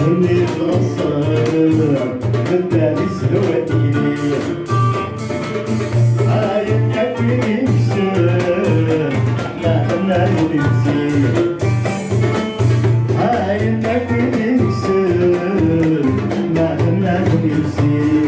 اللي تغصر بدأ يسهوتي هاي النبي يكسر ما خلنا ننسي هاي النبي يكسر ما خلنا ننسي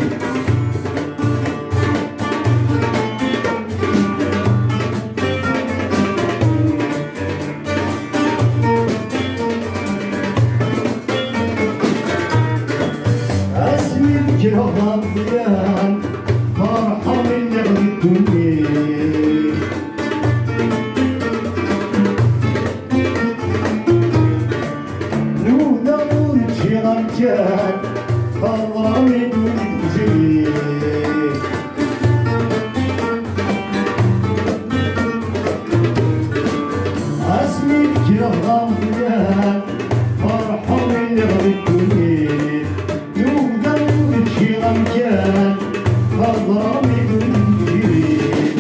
جهضم ضيان فرحة من نغم الدنيا لولا ورجي غمجان خضرا من الجيل اسمي جهضم ضيان فرحة من نغم الدنيا غمجان فضرامي بالجيل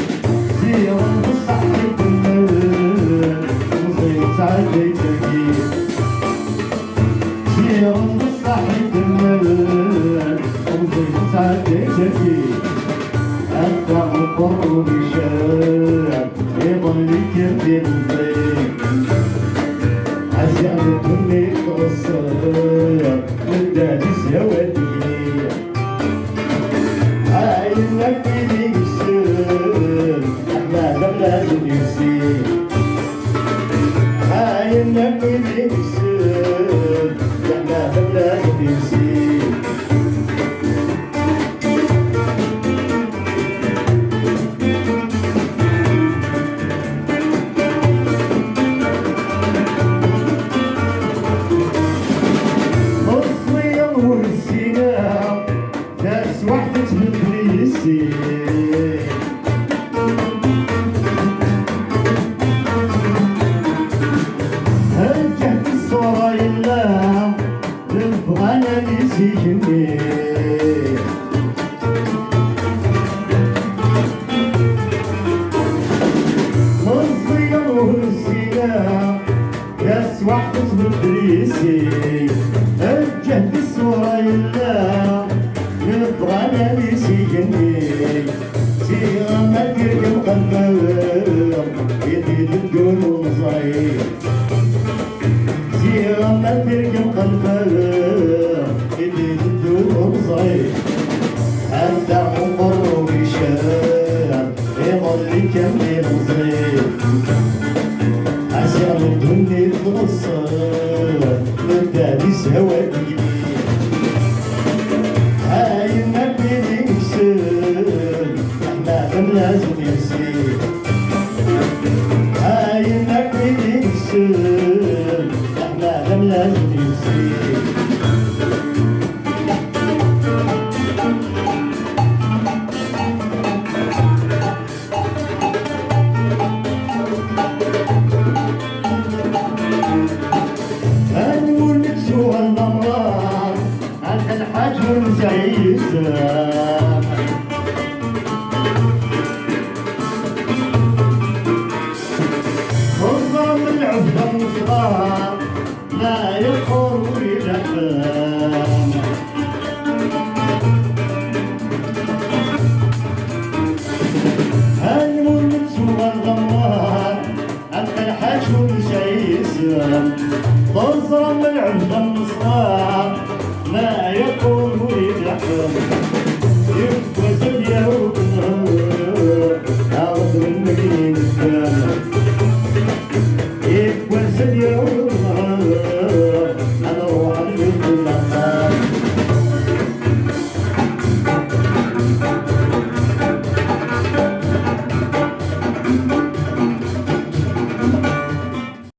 زيرا بصحي بالمال وزيت عديتكي زيرا بصحي بالمال وزيت عديتكي أنت مقر بشاب يظل كبير الزين عزيان الدنيا تغصر ودادي سوادي هاي النبي يكسر أحلام لازم يصير هاي النبي يكسر أحلام لازم يصير الصيام والسلام ناس وحدة تبليسي هالجهد الصورة يلا نبغى انا نسيجني الصيام والسلام ناس وحدة تبليسي هالجهد الصورة يلا نبغى انا نسيجني سيرة ما ترقم قلبك يدي تقول وصاير سيرة ما ترقم قلبك يدي تقول وصاير أنت عمر وبشار يظل كمل صغير عشان الدنيا تغصر نبدا سوادي هاي النبي يكسر أحلام لازم يصير هاي النبي يكسر أحلام لازم يصير هنقول نكسو الأمراض عند الحجر زي السلام خصم العبد الصغار لا يخور الأحلام هنقول نكسو الأمراض عند الحجر زي السلام خصم العبد الصغار لا يقوم يدحم يفوز اليهود عرض المدينة يفوز اليهود